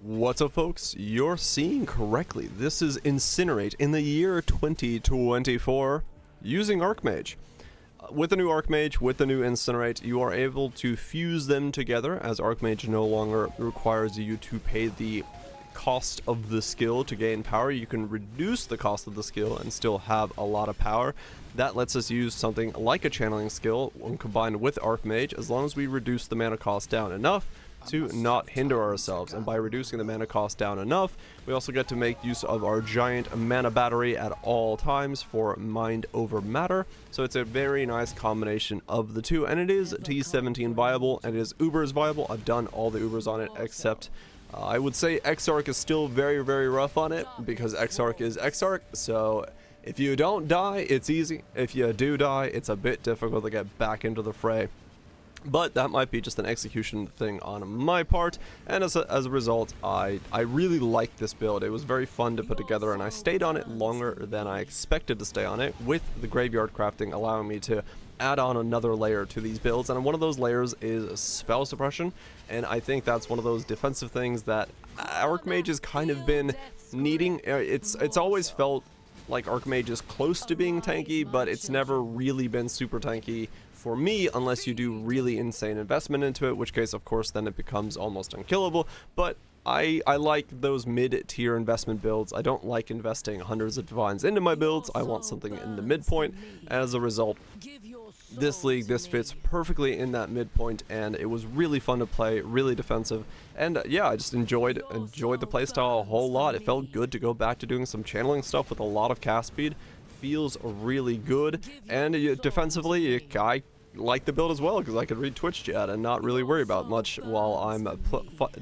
What's up, folks? You're seeing correctly. This is Incinerate in the year 2024 using Archmage. With the new Archmage, with the new Incinerate, you are able to fuse them together, as Archmage no longer requires you to pay the cost of the skill to gain power. You can reduce the cost of the skill and still have a lot of power. That lets us use something like a channeling skill when combined with Archmage, as long as we reduce the mana cost down enough to not hinder ourselves. And by reducing the mana cost down enough, we also get to make use of our giant mana battery at all times for mind over matter. So it's a very nice combination of the two, and it is T17 viable, and it is Ubers viable. I've done all the Ubers on it except I would say Exarch is still very, very rough on it, because Exarch is Exarch. So if you don't die, it's easy. If you do die, it's a bit difficult to get back into the fray. But that might be just an execution thing on my part, and as a result, I really liked this build. It was very fun to put together, and I stayed on it longer than I expected to stay on it, with the graveyard crafting allowing me to add on another layer to these builds. And one of those layers is spell suppression, and I think that's one of those defensive things that Archmage has kind of been needing. It's always felt like Archmage is close to being tanky, but it's never really been super tanky for me, unless you do really insane investment into it, which case, of course, then it becomes almost unkillable. But I like those mid-tier investment builds. I don't like investing hundreds of divines into my builds. I want something in the midpoint. As a result, this league, this fits perfectly in that midpoint, and it was really fun to play, really defensive. And yeah, I just enjoyed the playstyle a whole lot. It felt good to go back to doing some channeling stuff with a lot of cast speed. Feels really good, and defensively, I like the build as well, because I could read Twitch chat and not really worry about much while I'm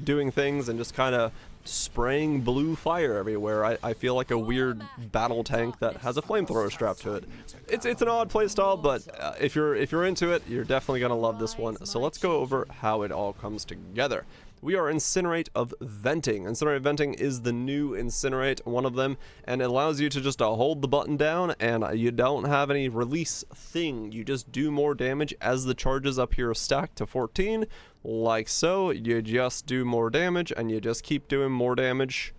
doing things and just kind of spraying blue fire everywhere. I feel like a weird battle tank that has a flamethrower strapped to it. It's an odd playstyle, but if you're into it, you're definitely gonna love this one. So let's go over how it all comes together. We are Incinerate of Venting. Incinerate of Venting is the new Incinerate, one of them, and it allows you to just hold the button down, and you don't have any release thing. You just do more damage as the charges up here stack to 14, like so. You just do more damage, and you just keep doing more damage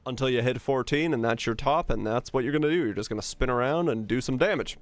until you hit 14, and that's your top, and that's what you're going to do. You're just going to spin around and do some damage.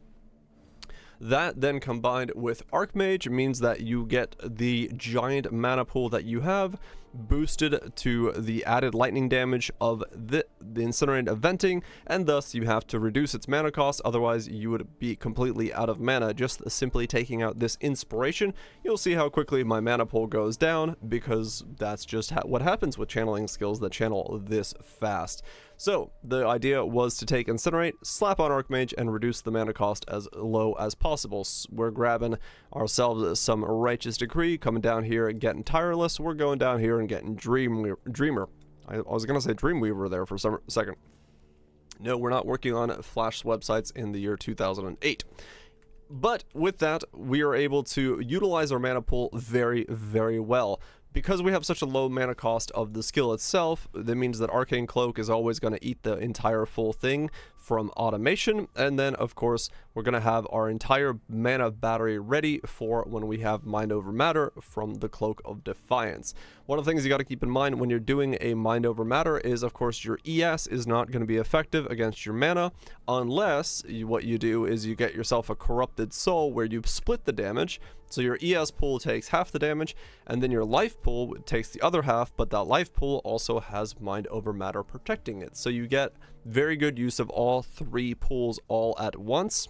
That then combined with Archmage means that you get the giant mana pool that you have boosted to the added lightning damage of the Incinerate of Venting, and thus you have to reduce its mana cost, otherwise you would be completely out of mana. Just simply taking out this inspiration, you'll see how quickly my mana pool goes down, because that's just what happens with channeling skills that channel this fast. So the idea was to take Incinerate, slap on Archmage, and reduce the mana cost as low as possible. We're grabbing ourselves some Righteous Decree, coming down here and getting Tireless. We're going down here and getting Dreamer. I was going to say Dreamweaver there for a second. No, we're not working on Flash websites in the year 2008. But with that, we are able to utilize our mana pool very, very well. Because we have such a low mana cost of the skill itself, that means that Arcane Cloak is always going to eat the entire full thing from automation, and then of course we're going to have our entire mana battery ready for when we have Mind Over Matter from the Cloak of Defiance. One of the things you got to keep in mind when you're doing a Mind Over Matter is, of course, your ES is not going to be effective against your mana, unless what you do is you get yourself a Corrupted Soul where you split the damage. So your ES pool takes half the damage, and then your life pool takes the other half, but that life pool also has Mind Over Matter protecting it. So you get very good use of all three pools all at once.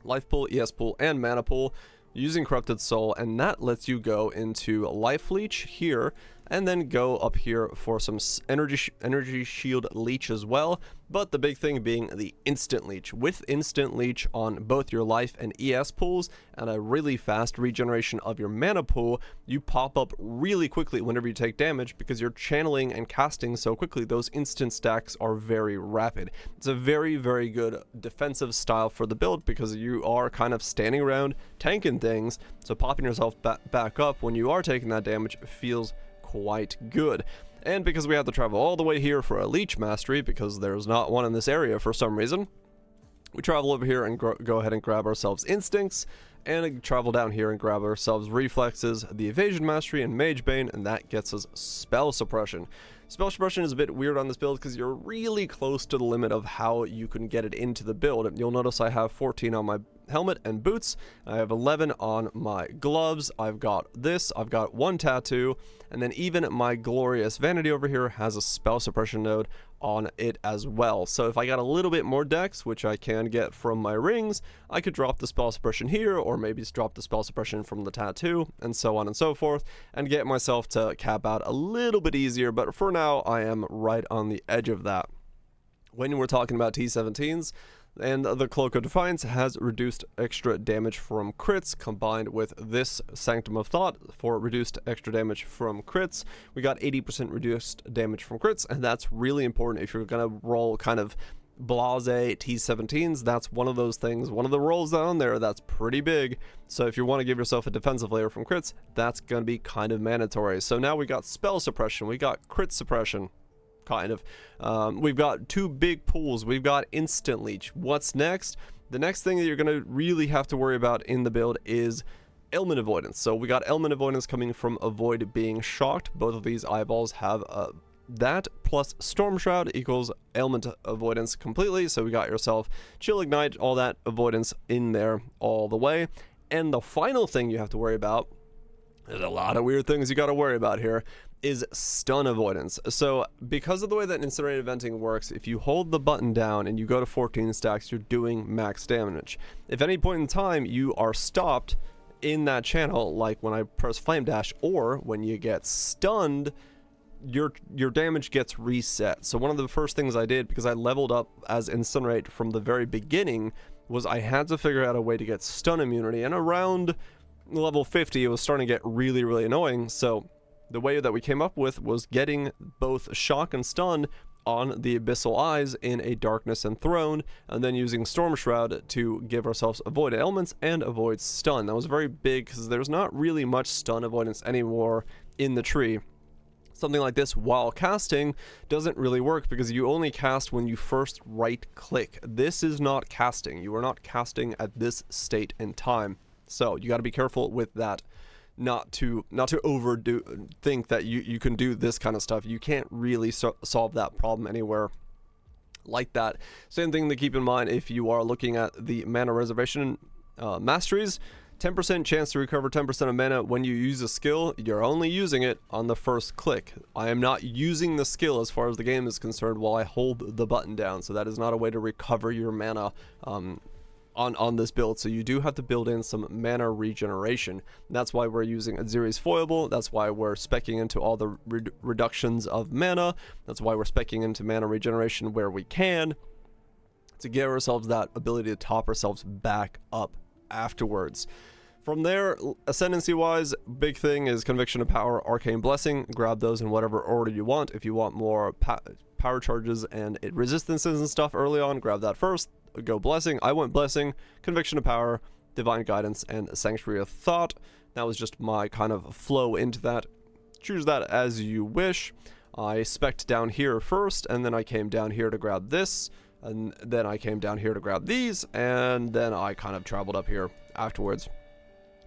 Life pool, ES pool, and mana pool using Corrupted Soul, and that lets you go into Life Leech here, and then go up here for some energy shield leech as well. But the big thing being the instant leech. With instant leech on both your life and ES pools and a really fast regeneration of your mana pool, you pop up really quickly whenever you take damage, because you're channeling and casting so quickly. Those instant stacks are very rapid. It's a very, very good defensive style for the build, because you are kind of standing around tanking things, so popping yourself back up when you are taking that damage feels quite good. And because we have to travel all the way here for a Leech Mastery, because there's not one in this area for some reason, we travel over here and go ahead and grab ourselves Instincts, and travel down here and grab ourselves Reflexes, the Evasion Mastery, and Mage Bane, and that gets us Spell Suppression. Spell Suppression is a bit weird on this build because you're really close to the limit of how you can get it into the build. You'll notice I have 14 on my helmet and boots, I have 11 on my gloves, I've got this, I've got 1 tattoo, and then even my glorious vanity over here has a spell suppression node on it as well. So if I got a little bit more dex, which I can get from my rings, I could drop the spell suppression here, or maybe drop the spell suppression from the tattoo, and so on and so forth, and get myself to cap out a little bit easier, but for now I am right on the edge of that. When we're talking about T17s, and the Cloak of Defiance has reduced extra damage from crits, combined with this Sanctum of Thought for reduced extra damage from crits. We got 80% reduced damage from crits, and that's really important if you're going to roll kind of blase T17s. That's one of those things, one of the rolls down there that's pretty big. So if you want to give yourself a defensive layer from crits, that's going to be kind of mandatory. So now we got spell suppression, we got crit suppression. Kind of. We've got 2 big pools. We've got instant leech. What's next? The next thing that you're going to really have to worry about in the build is ailment avoidance. So we got ailment avoidance coming from avoid being shocked. Both of these eyeballs have that plus storm shroud equals ailment avoidance completely. So we got yourself chill ignite, all that avoidance in there all the way. And the final thing you have to worry about, there's a lot of weird things you got to worry about here, is stun avoidance. So because of the way that Incinerate of Venting works, if you hold the button down and you go to 14 stacks, you're doing max damage. If at any point in time you are stopped in that channel, like when I press Flame Dash, or when you get stunned, your damage gets reset. So one of the first things I did, because I leveled up as Incinerate from the very beginning, was I had to figure out a way to get stun immunity, and around level 50 it was starting to get really, really annoying. So the way that we came up with was getting both shock and stun on the Abyssal Eyes in a Darkness Enthroned, and then using Storm Shroud to give ourselves avoid ailments and avoid stun. That was very big because there's not really much stun avoidance anymore in the tree. Something like this while casting doesn't really work because you only cast when you first right click. This is not casting. You are not casting at this state in time. So you got to be careful with that. Not to think that you can do this kind of stuff. You can't really solve that problem anywhere like that. Same thing to keep in mind if you are looking at the mana reservation masteries. 10% chance to recover 10% of mana when you use a skill. You're only using it on the first click. I am not using the skill as far as the game is concerned while I hold the button down, so that is not a way to recover your mana on this build. So you do have to build in some mana regeneration. That's why we're using Aziri's Foible. That's why we're speccing into all the reductions of mana. That's why we're speccing into mana regeneration where we can, to give ourselves that ability to top ourselves back up afterwards. From there, ascendancy wise, big thing is Conviction of Power, Arcane Blessing. Grab those in whatever order you want. If you want more power charges and resistances and stuff early on, grab that first. Go Blessing. I went Blessing, Conviction of Power, Divine Guidance, and Sanctuary of Thought. That was just my kind of flow into that. Choose that as you wish. I spec'd down here first, and then I came down here to grab this, and then I came down here to grab these, and then I kind of traveled up here afterwards.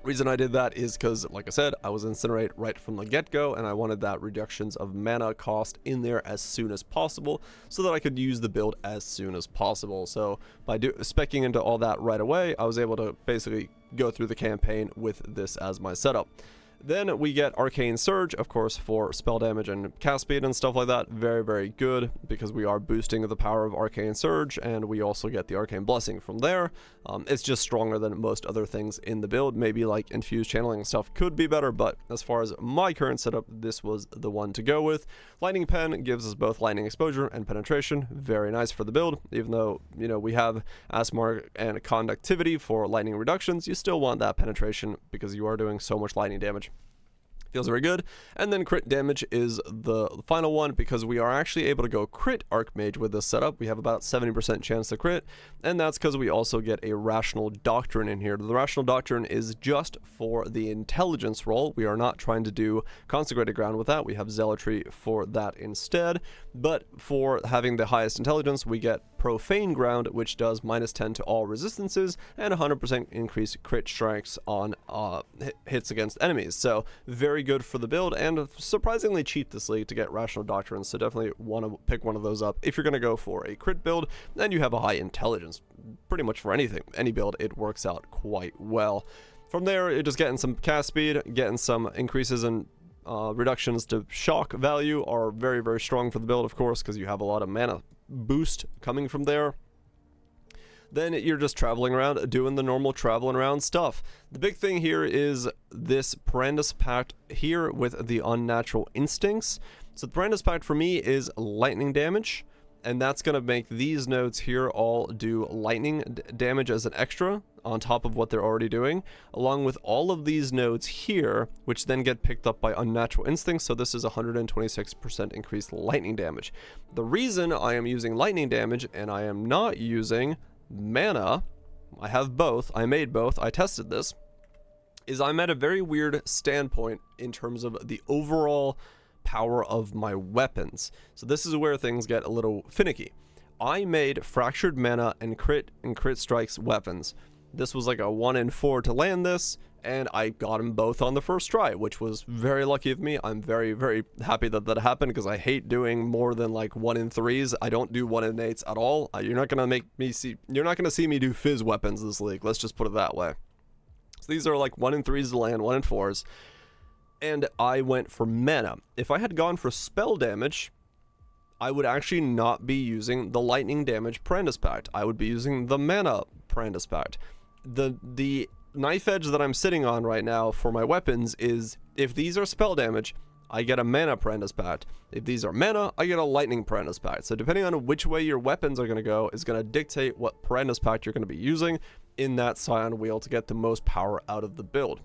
Reason I did that is because, like I said, I was Incinerate right from the get-go, and I wanted that reductions of mana cost in there as soon as possible so that I could use the build as soon as possible. So by speccing into all that right away, I was able to basically go through the campaign with this as my setup. Then we get Arcane Surge, of course, for spell damage and cast speed and stuff like that. Very, very good, because we are boosting the power of Arcane Surge, and we also get the Arcane Blessing from there. It's just stronger than most other things in the build. Maybe like Infused Channeling stuff could be better, but as far as my current setup, this was the one to go with. Lightning Pen gives us both lightning exposure and penetration. Very nice for the build. Even though, you know, we have Asmar and conductivity for lightning reductions, you still want that penetration because you are doing so much lightning damage. Feels very good. And then crit damage is the final one, because we are actually able to go crit Archmage with this setup. We have about 70% chance to crit, and that's because we also get a Rational Doctrine in here. The Rational Doctrine is just for the intelligence roll. We are not trying to do Consecrated Ground with that. We have Zealotry for that instead, but for having the highest intelligence, we get Profane Ground, which does -10 to all resistances and 100% increased crit strikes on hits against enemies. So very good for the build, and surprisingly cheap this league to get Rational Doctrines, so definitely want to pick one of those up if you're going to go for a crit build and you have a high intelligence. Pretty much for anything, any build, it works out quite well. From there, you're just getting some cast speed, getting some increases in reductions to shock value are very, very strong for the build, of course, because you have a lot of mana boost coming from there. Then you're just traveling around, doing the normal traveling around stuff. The big thing here is this Brandis Pact here with the Unnatural Instincts. So the Brandis Pact for me is lightning damage, and that's going to make these nodes here all do lightning damage as an extra on top of what they're already doing, along with all of these nodes here, which then get picked up by Unnatural Instincts. So this is 126% increased lightning damage. The reason I am using lightning damage and I am not using mana, I have both, I made both, I tested this, is I'm at a very weird standpoint in terms of the overall power of my weapons. So this is where things get a little finicky. I made Fractured Mana and crit strikes weapons. This was like a 1 in 4 to land this, and I got them both on the first try, which was very lucky of me. I'm very, very happy that that happened, because I hate doing more than like 1 in 3s. I don't do 1 in 8s at all. You're not gonna see me do fizz weapons this league. Let's just put it that way. So these are like 1 in 3s to land, 1 in 4s. And I went for mana. If I had gone for spell damage, I would actually not be using the lightning damage Brandis Pact. I would be using the mana Brandis Pact. The knife edge that I'm sitting on right now for my weapons is, if these are spell damage, I get a mana Brandis Pact. If these are mana, I get a lightning Brandis Pact. So depending on which way your weapons are going to go is going to dictate what Brandis Pact you're going to be using in that Scion wheel to get the most power out of the build.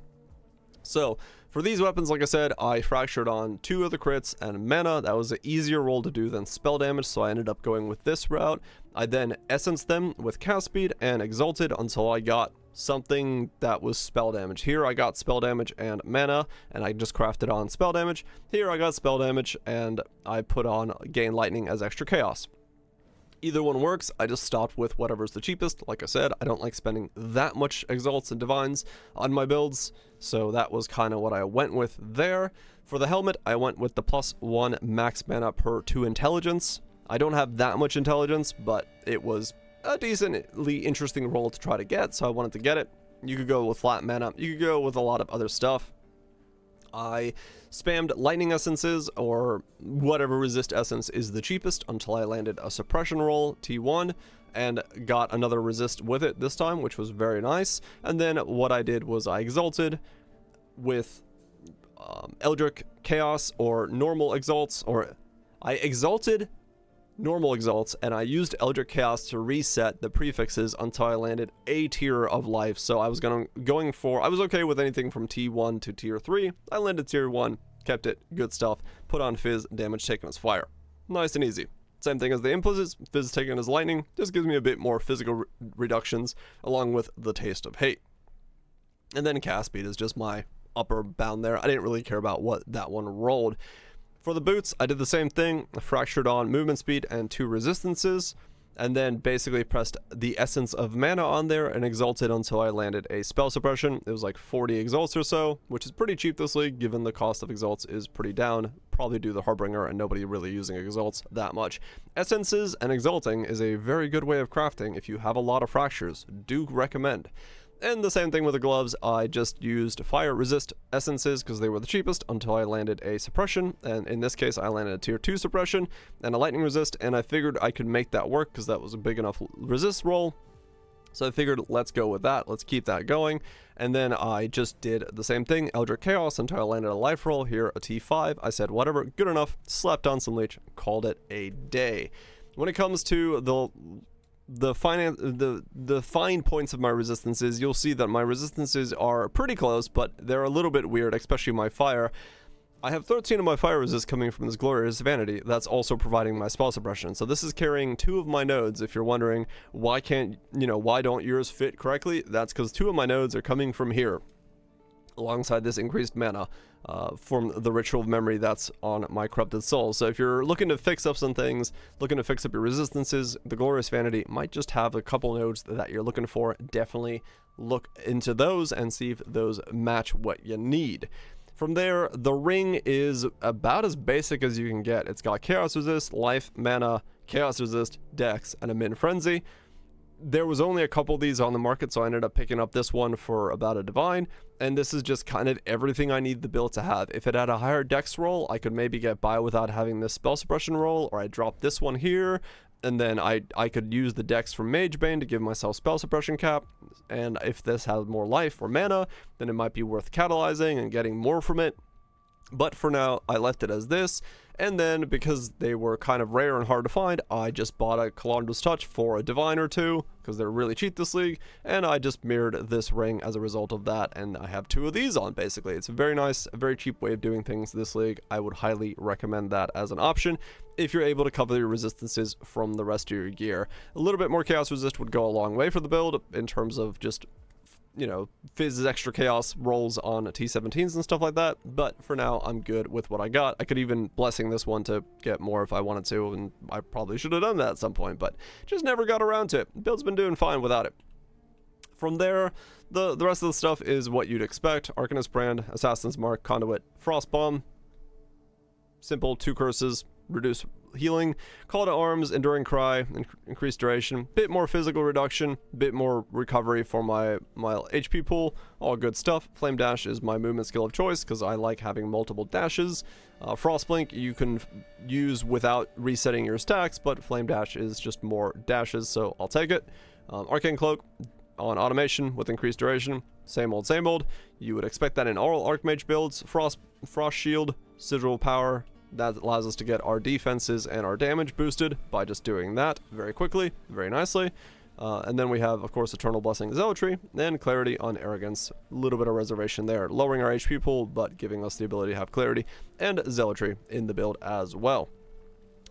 So for these weapons, like I said, I fractured on 2 of the crits and mana. That was an easier roll to do than spell damage, so I ended up going with this route. I then essenced them with cast speed and exalted until I got something that was spell damage. Here I got spell damage and mana, and I just crafted on spell damage. Here I got spell damage, and I put on gain lightning as extra chaos. Either one works. I just stopped with whatever's the cheapest. Like I said, I don't like spending that much exalts and divines on my builds, so that was kind of what I went with there. For the helmet, I went with the +1 max mana per 2 intelligence. I don't have that much intelligence, but it was a decently interesting roll to try to get, so I wanted to get it. You could go with flat mana, you could go with a lot of other stuff. I spammed lightning essences or whatever resist essence is the cheapest until I landed a suppression roll T1 and got another resist with it this time, which was very nice. And then what I did was I exalted with Eldritch Chaos or normal exalts, or I exalted normal exalts, and I used Eldritch Chaos to reset the prefixes until I landed a tier of life. So I was I was okay with anything from T1 to tier 3. I landed tier 1, kept it, good stuff, put on fizz, damage taken as fire. Nice and easy. Same thing as the impulses, fizz taken as lightning, just gives me a bit more physical reductions along with the taste of hate. And then cast speed is just my upper bound there. I didn't really care about what that one rolled. For the boots, I did the same thing. I fractured on movement speed and 2 resistances, and then basically pressed the essence of mana on there and exalted until I landed a spell suppression. It was like 40 exalts or so, which is pretty cheap this league, given the cost of exalts is pretty down. Probably due to the Harbinger and nobody really using exalts that much. Essences and exalting is a very good way of crafting if you have a lot of fractures. Do recommend. And the same thing with the gloves. I just used fire resist essences because they were the cheapest until I landed a suppression, and in this case I landed a tier 2 suppression and a lightning resist, and I figured I could make that work because that was a big enough resist roll. So I figured, let's go with that, let's keep that going. And then I just did the same thing, Eldritch Chaos, until I landed a life roll, here a T5. I said whatever, good enough, slapped on some leech, called it a day. When it comes to the fine points of my resistances, you'll see that my resistances are pretty close, but they're a little bit weird, especially my fire. I have 13 of my fire resist coming from this Glorious Vanity. That's also providing my spell suppression. So this is carrying 2 of my nodes. If you're wondering why don't yours fit correctly, that's because 2 of my nodes are coming from here. alongside this increased mana from the Ritual of Memory that's on my Corrupted Soul. So if you're looking to fix up some things, looking to fix up your resistances, the Glorious Vanity might just have a couple nodes that you're looking for. Definitely look into those and see if those match what you need. From there, the ring is about as basic as you can get. It's got Chaos Resist, Life, Mana, Chaos Resist, Dex, and a Min Frenzy. There was only a couple of these on the market, so I ended up picking up this one for about a Divine, and this is just kind of everything I need the build to have. If it had a higher Dex roll, I could maybe get by without having this Spell Suppression roll, or I drop this one here, and then I could use the Dex from Magebane to give myself Spell Suppression cap, and if this has more life or mana, then it might be worth catalyzing and getting more from it. But for now, I left it as this, and then because they were kind of rare and hard to find, I just bought a Calandra's Touch for a Divine or two, because they're really cheap this league, and I just mirrored this ring as a result of that, and I have 2 of these on, basically. It's a very nice, a very cheap way of doing things this league. I would highly recommend that as an option if you're able to cover your resistances from the rest of your gear. A little bit more Chaos Resist would go a long way for the build, in terms of just, you know, Fizz's extra chaos rolls on T17s and stuff like that, but for now I'm good with what I got. I could even Blessing this one to get more if I wanted to, and I probably should have done that at some point, but just never got around to it. Build's been doing fine without it. From there, the rest of the stuff is what you'd expect. Arcanist Brand, Assassin's Mark, Conduit, Frost Bomb. Simple, 2 curses, reduce healing, Call to Arms, Enduring Cry, increased duration, bit more physical reduction, bit more recovery for my HP pool, all good stuff. Flame Dash is my movement skill of choice because I like having multiple dashes. Frost Blink you can use without resetting your stacks, but Flame Dash is just more dashes, so I'll take it. Arcane Cloak on automation with increased duration, same old, same old. You would expect that in all Archmage builds. Frost Shield, Sigil Power. That allows us to get our defenses and our damage boosted by just doing that very quickly, very nicely. And then we have, of course, Eternal Blessing, Zealotry, and Clarity on Arrogance. A little bit of reservation there, lowering our HP pool, but giving us the ability to have Clarity and Zealotry in the build as well.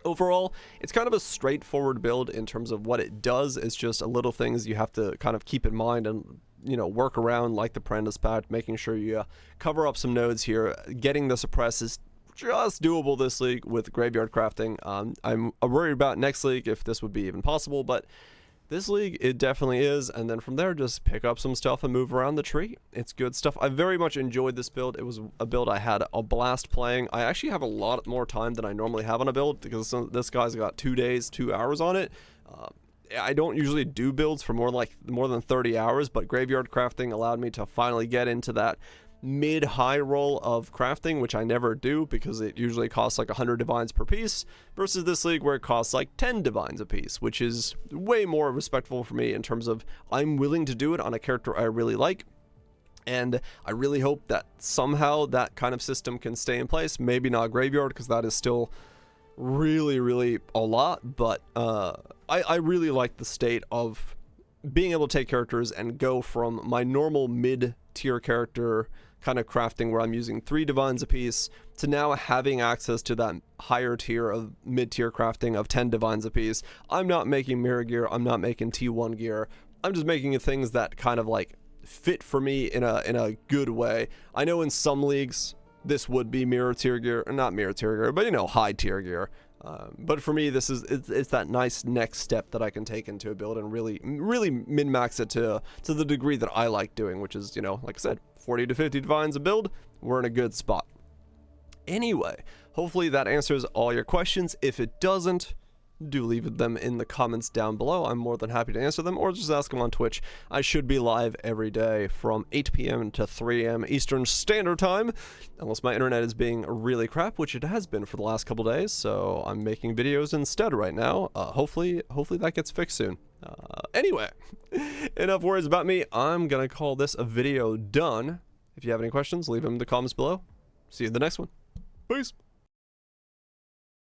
Overall, it's kind of a straightforward build in terms of what it does. It's just a little things you have to kind of keep in mind and, you know, work around, like the Parentis Pact, making sure you cover up some nodes here. Getting the Suppress is just doable this league with Graveyard Crafting. I'm worried about next league if this would be even possible, but this league it definitely is. And then from there, just pick up some stuff and move around the tree. It's good stuff. I very much enjoyed this build. It was a build I had a blast playing. I actually have a lot more time than I normally have on a build because this guy's got 2 days, 2 hours on it. I don't usually do builds for more than 30 hours, but Graveyard Crafting allowed me to finally get into that mid-high roll of crafting, which I never do because it usually costs like 100 divines per piece, versus this league where it costs like 10 divines a piece, which is way more respectful for me in terms of I'm willing to do it on a character I really like. And I really hope that somehow that kind of system can stay in place. Maybe not Graveyard, because that is still really, really a lot, but I really like the state of being able to take characters and go from my normal mid-tier character kind of crafting where I'm using 3 divines a piece to now having access to that higher tier of mid-tier crafting of 10 divines a piece. I'm not making mirror gear, I'm not making T1 gear, I'm just making things that kind of like fit for me in a good way. I know in some leagues this would be mirror tier gear, or not mirror tier gear, but you know, high tier gear. But for me, this is it's that nice next step that I can take into a build and really min-max it to the degree that I like doing, which is, you know, like I said, 40 to 50 divines a build. We're in a good spot. Anyway, hopefully that answers all your questions. If it doesn't, do leave them in the comments down below. I'm more than happy to answer them, or just ask them on Twitch. I should be live every day from 8 p.m. to 3 a.m. Eastern Standard Time, unless my internet is being really crap, which it has been for the last couple days, so I'm making videos instead right now. Hopefully that gets fixed soon. Anyway, enough words about me. I'm gonna call this a video done. If you have any questions, leave them in the comments below. See you in the next one. Peace.